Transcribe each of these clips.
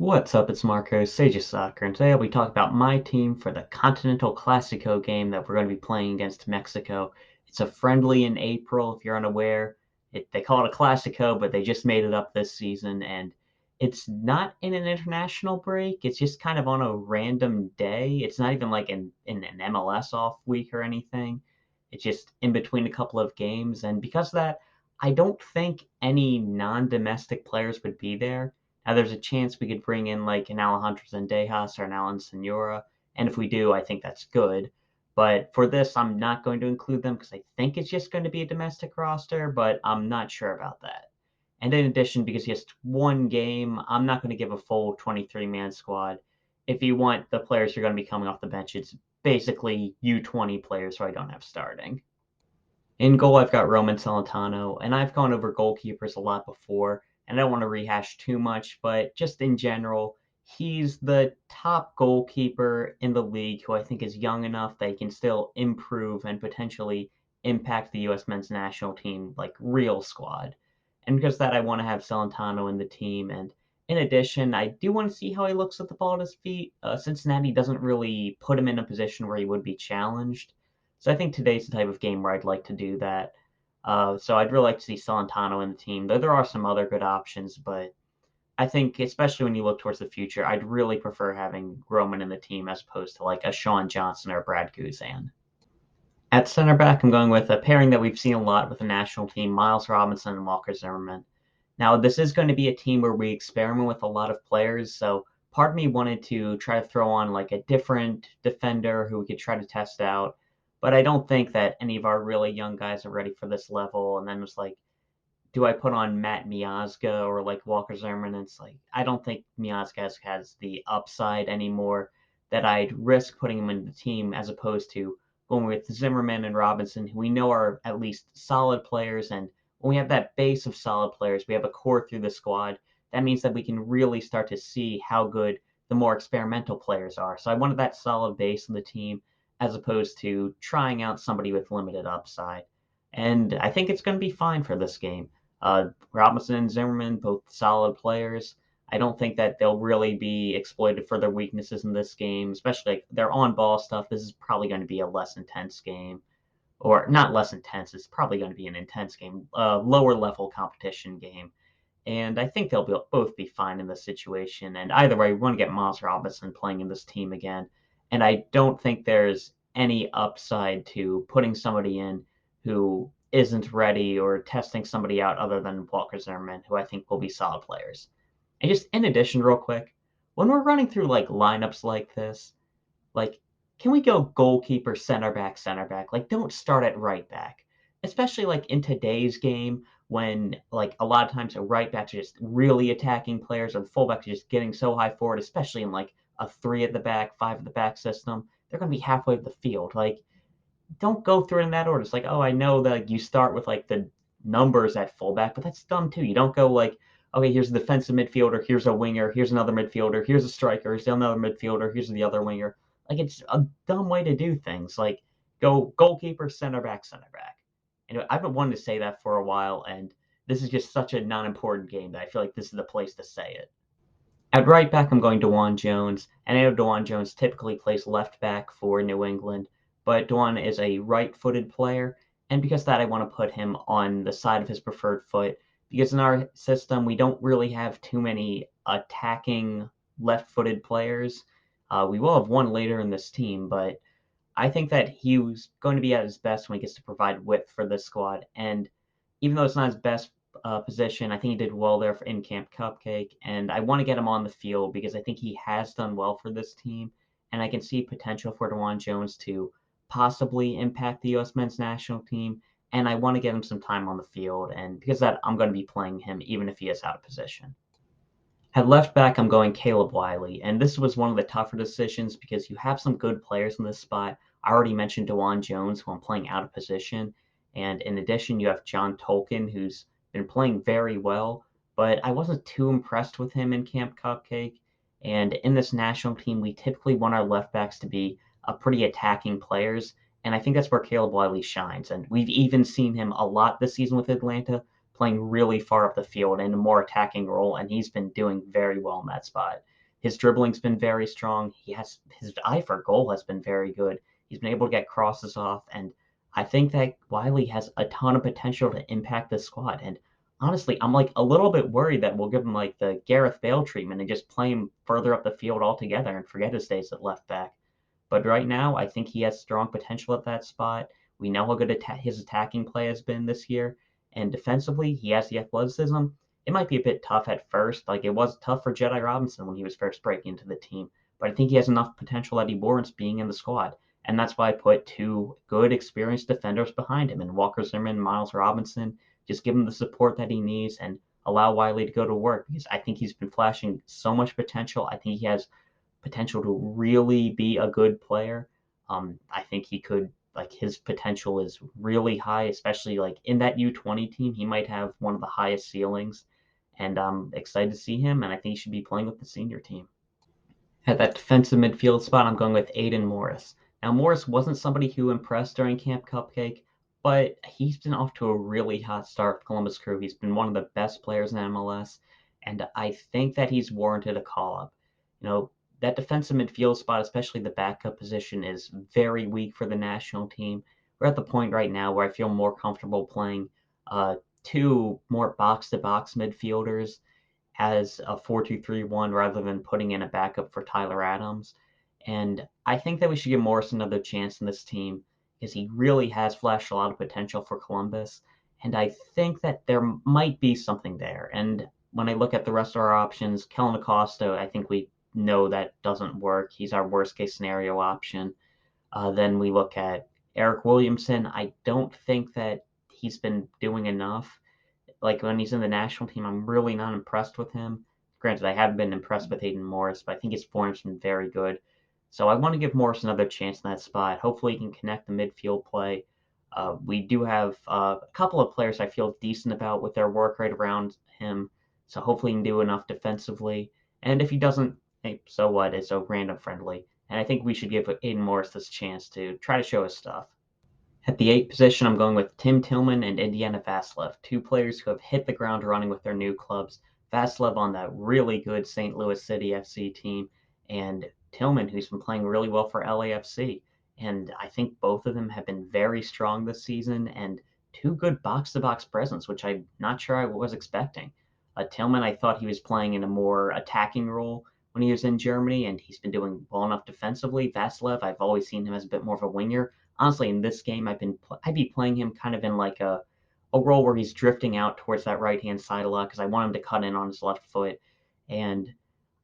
What's up? It's Marco, Sage of Soccer, and today I'll be talking about my team for the Continental Clasico game that we're going to be playing against Mexico. It's a friendly in April, if you're unaware. They call it a Clasico, but they just made it up this season, and it's not in an international break. It's just kind of on a random day. It's not even like in an MLS off week or anything. It's just in between a couple of games, and because of that, I don't think any non-domestic players would be there. Now, there's a chance we could bring in like an Alejandro Zendejas or an Alan Senora, and if we do, I think that's good. But for this, I'm not going to include them because I think it's just going to be a domestic roster, but I'm not sure about that. And in addition, because just one game, I'm not going to give a full 23-man squad. If you want the players who are going to be coming off the bench, it's basically U20 players who I don't have starting. In goal, I've got Roman Celentano, and I've gone over goalkeepers a lot before, and I don't want to rehash too much, but just in general, he's the top goalkeeper in the league who I think is young enough that he can still improve and potentially impact the U.S. men's national team, like real squad. And because of that, I want to have Celentano in the team. And in addition, I do want to see how he looks with the ball at his feet. Cincinnati doesn't really put him in a position where he would be challenged. So I think today's the type of game where I'd like to do that. So I'd really like to see Celentano in the team, though there are some other good options. But I think, especially when you look towards the future, I'd really prefer having Roman in the team as opposed to like a Sean Johnson or a Brad Guzan. At center back, I'm going with a pairing that we've seen a lot with the national team, Miles Robinson and Walker Zimmerman. Now, this is going to be a team where we experiment with a lot of players, so part of me wanted to try to throw on like a different defender who we could try to test out, but I don't think that any of our really young guys are ready for this level. And then it's like, do I put on Matt Miazga or like Walker Zimmerman? And it's like, I don't think Miazga has the upside anymore that I'd risk putting him in the team as opposed to going with Zimmerman and Robinson, who we know are at least solid players. And when we have that base of solid players, we have a core through the squad. That means that we can really start to see how good the more experimental players are. So I wanted that solid base in the team as opposed to trying out somebody with limited upside. And I think it's going to be fine for this game. Robinson and Zimmerman, both solid players. I don't think that they'll really be exploited for their weaknesses in this game, especially like their on ball stuff. This is probably going to be a less intense game, or not less intense. It's probably going to be an intense game, lower level competition game. And I think both be fine in this situation. And either way, we want to get Miles Robinson playing in this team again. And I don't think there's any upside to putting somebody in who isn't ready or testing somebody out other than Walker Zimmerman, who I think will be solid players. And just in addition, real quick, when we're running through like lineups like this, like, can we go goalkeeper, center back, center back? Like, don't start at right back, especially like in today's game when like a lot of times the right backs are just really attacking players or the fullbacks are just getting so high forward, especially in like a three at the back, five at the back system. They're going to be halfway to the field. Like, don't go through it in that order. It's like, oh, I know that you start with like the numbers at fullback, but that's dumb too. You don't go like, okay, here's a defensive midfielder, here's a winger, here's another midfielder, here's a striker, here's another midfielder, here's the other winger. Like, it's a dumb way to do things. Like, go goalkeeper, center back, center back. And I've been wanting to say that for a while, and this is just such a non-important game that I feel like this is the place to say it. At right back, I'm going DeJuan Jones, and I know DeJuan Jones typically plays left back for New England, but DeJuan is a right-footed player, and because of that, I want to put him on the side of his preferred foot, because in our system, we don't really have too many attacking left-footed players. We will have one later in this team, but I think that he was going to be at his best when he gets to provide width for this squad. And even though it's not his best position, I think he did well there for in Camp Cupcake. And I want to get him on the field because I think he has done well for this team. And I can see potential for DeJuan Jones to possibly impact the U.S. men's national team. And I want to get him some time on the field. And because of that, I'm going to be playing him even if he is out of position. At left back, I'm going Caleb Wiley, and this was one of the tougher decisions because you have some good players in this spot. I already mentioned DeJuan Jones, who I'm playing out of position, and in addition, you have John Tolkien, who's been playing very well, but I wasn't too impressed with him in Camp Cupcake. And in this national team, we typically want our left backs to be pretty attacking players, and I think that's where Caleb Wiley shines. And we've even seen him a lot this season with Atlanta, playing really far up the field in a more attacking role, and he's been doing very well in that spot. His dribbling's been very strong. His eye for goal has been very good. He's been able to get crosses off, and I think that Wiley has a ton of potential to impact the squad. And honestly, I'm like a little bit worried that we'll give him like the Gareth Bale treatment and just play him further up the field altogether and forget his days at left back. But right now, I think he has strong potential at that spot. We know how good his attacking play has been this year, and defensively, he has the athleticism. It might be a bit tough at first, like it was tough for Jedi Robinson when he was first breaking into the team. But I think he has enough potential that he warrants being in the squad, and that's why I put two good, experienced defenders behind him, and Walker Zimmerman, Miles Robinson. Just give him the support that he needs and allow Wiley to go to work because I think he's been flashing so much potential. I think he has potential to really be a good player. I think he could like his potential is really high, especially like in that U20 team. He might have one of the highest ceilings, and I'm excited to see him. And I think he should be playing with the senior team. At that defensive midfield spot, I'm going with Aidan Morris. Now, Morris wasn't somebody who impressed during Camp Cupcake, but he's been off to a really hot start for Columbus Crew. He's been one of the best players in MLS, and I think that he's warranted a call up. You know, that defensive midfield spot, especially the backup position, is very weak for the national team. We're at the point right now where I feel more comfortable playing two more box to box midfielders as a 4-2-3-1 rather than putting in a backup for Tyler Adams. And I think that we should give Morris another chance in this team because he really has flashed a lot of potential for Columbus. And I think that there might be something there. And when I look at the rest of our options, Kellen Acosta, I think we know that doesn't work. He's our worst case scenario option. Then we look at Eric Williamson. I don't think that he's been doing enough like when he's in the national team, I'm really not impressed with him. Granted, I have been impressed with Aidan Morris, but I think his form's been very good. So I want to give Morris another chance in that spot. Hopefully, he can connect the midfield play. We do have a couple of players I feel decent about with their work rate around him. So hopefully, he can do enough defensively. And if he doesn't, hey, so what? It's a random friendly. And I think we should give Aidan Morris this chance to try to show his stuff. At the 8 position, I'm going with Tim Tillman and Indiana Vassilev, two players who have hit the ground running with their new clubs. Vassilev on that really good St. Louis City FC team, and Tillman, who's been playing really well for LAFC. And I think both of them have been very strong this season and two good box to box presence, which I'm not sure I was expecting. Tillman, I thought he was playing in a more attacking role when he was in Germany, and he's been doing well enough defensively. Vassilev, I've always seen him as a bit more of a winger. Honestly, in this game, I'd be playing him kind of in like a role where he's drifting out towards that right hand side a lot because I want him to cut in on his left foot. And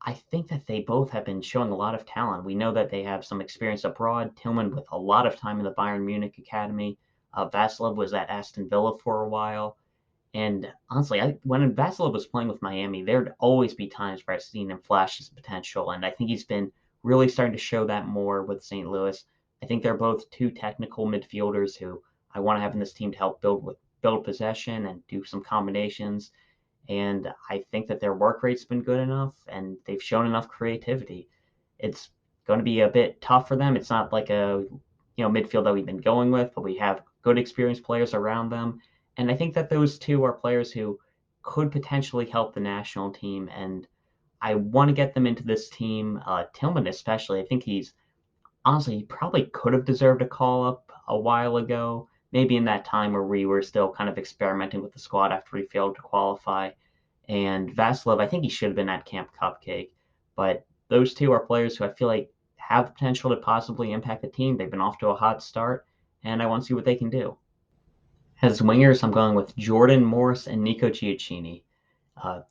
I think that they both have been showing a lot of talent. We know that they have some experience abroad. Tillman with a lot of time in the Bayern Munich academy. Vassilev was at Aston Villa for a while. And honestly, when Vassilev was playing with Miami, there'd always be times where I've seen him flash his potential, and I think he's been really starting to show that more with St. Louis. I think they're both two technical midfielders who I want to have in this team to help build possession and do some combinations. And I think that their work rate's been good enough, and they've shown enough creativity. It's going to be a bit tough for them. It's not like a midfield that we've been going with, but we have good experienced players around them and I think that those two are players who could potentially help the national team. And I want to get them into this team. Tillman, especially, I think he's honestly, he probably could have deserved a call up a while ago. Maybe in that time where we were still kind of experimenting with the squad after we failed to qualify. And Vassilev, I think he should have been at Camp Cupcake. But those two are players who I feel like have potential to possibly impact the team. They've been off to a hot start, and I want to see what they can do. As wingers, I'm going with Jordan Morris and Nico Gioacchini.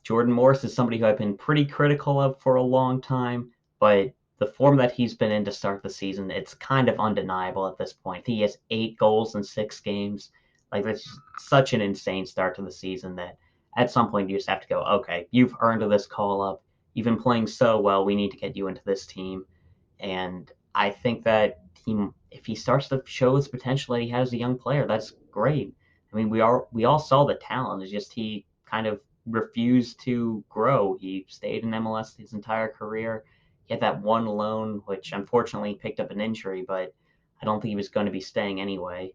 Jordan Morris is somebody who I've been pretty critical of for a long time, but the form that he's been in to start the season, it's kind of undeniable at this point. He has 8 goals in 6 games. Like, that's such an insane start to the season that at some point you just have to go, okay, you've earned this call up. You've been playing so well. We need to get you into this team. And I think that if he starts to show his potential that he has as a young player, that's great. I mean, we all saw the talent. It's just he kind of refused to grow. He stayed in MLS his entire career. He had that one loan, which unfortunately picked up an injury, but I don't think he was going to be staying anyway.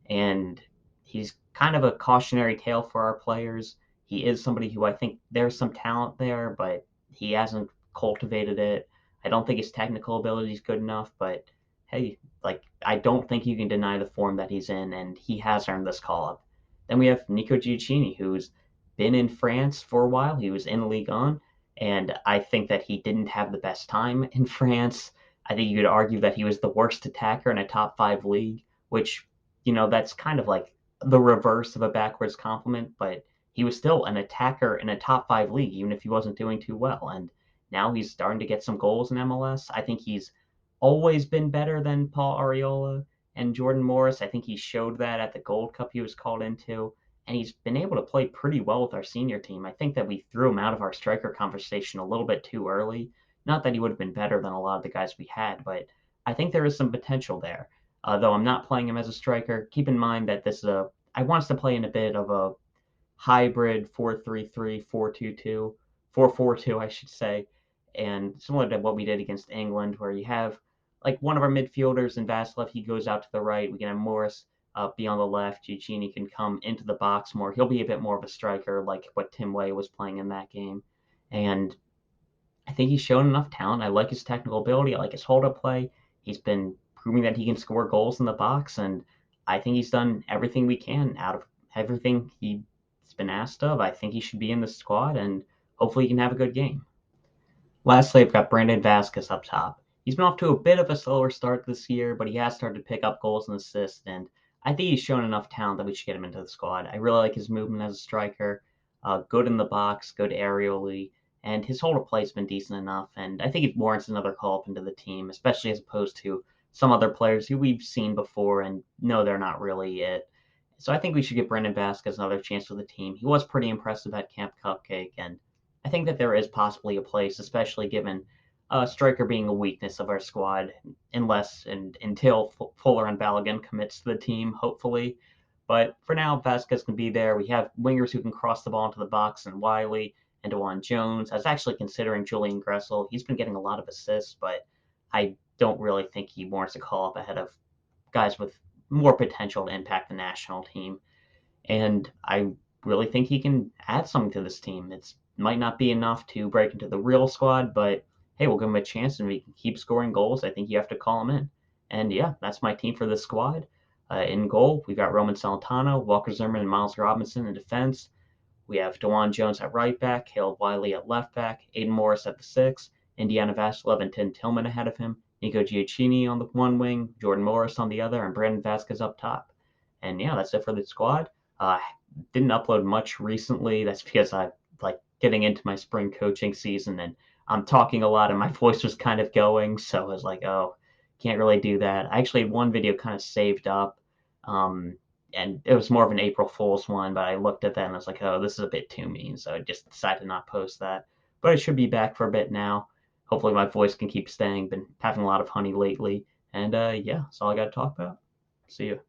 And he's kind of a cautionary tale for our players. He is somebody who I think there's some talent there, but he hasn't cultivated it. I don't think his technical ability is good enough, but hey, like I don't think you can deny the form that he's in, and he has earned this call up. Then we have Nico Gioacchini, who's been in France for a while. He was in Ligue 1, and I think that he didn't have the best time in France. I think you could argue that he was the worst attacker in a top five league, which, that's kind of like the reverse of a backwards compliment, but he was still an attacker in a top five league, even if he wasn't doing too well. And now he's starting to get some goals in MLS. I think he's always been better than Paul Arriola and Jordan Morris. I think he showed that at the Gold Cup he was called into, and he's been able to play pretty well with our senior team. I think that we threw him out of our striker conversation a little bit too early. Not that he would have been better than a lot of the guys we had, but I think there is some potential there. Though I'm not playing him as a striker, keep in mind that I want us to play in a bit of a hybrid 4-3-3, 4-2-2, 4-4-2, I should say, and similar to what we did against England, where you have like one of our midfielders in Vassilev, he goes out to the right. We can have Morris be on the left. Gioacchini can come into the box more. He'll be a bit more of a striker, like what Tim Way was playing in that game, and I think he's shown enough talent. I like his technical ability. I like his hold-up play. He's been proving that he can score goals in the box, and I think he's done everything we can out of everything he's been asked of. I think he should be in the squad, and hopefully he can have a good game. Lastly, I've got Brandon Vazquez up top. He's been off to a bit of a slower start this year, but he has started to pick up goals and assists, and I think he's shown enough talent that we should get him into the squad. I really like his movement as a striker, good in the box, good aerially, and his hold of play has been decent enough, and I think it warrants another call up into the team, especially as opposed to some other players who we've seen before and know they're not really it. So I think we should give Brandon Vazquez another chance with the team. He was pretty impressive at Camp Cupcake, and I think that there is possibly a place, especially given striker being a weakness of our squad, unless and until Fuller and Balogun commits to the team, hopefully. But for now, Vasquez can be there. We have wingers who can cross the ball into the box, and Wiley and DeJuan Jones. I was actually considering Julian Gressel. He's been getting a lot of assists, but I don't really think he warrants a call up ahead of guys with more potential to impact the national team. And I really think he can add something to this team. It might not be enough to break into the real squad, but hey, we'll give him a chance and we can keep scoring goals. I think you have to call him in. And yeah, that's my team for this squad. In goal, we've got Roman Celentano, Walker Zimmerman, and Miles Robinson in defense. We have DeJuan Jones at right back, Caleb Wiley at left back, Aidan Morris at the six, Indiana Vassilev and Tillman ahead of him, Nico Gioacchini on the one wing, Jordan Morris on the other, and Brandon Vazquez up top. And yeah, that's it for the squad. Uh, didn't upload much recently. That's because I like getting into my spring coaching season and I'm talking a lot and my voice was kind of going. So I was like, oh, can't really do that. I actually had one video kind of saved up. Um, and it was more of an April Fool's one, but I looked at that and I was like, oh, this is a bit too mean. So I just decided to not post that. But I should be back for a bit now. Hopefully my voice can keep staying. Been having a lot of honey lately. And yeah, that's all I got to talk about. See you.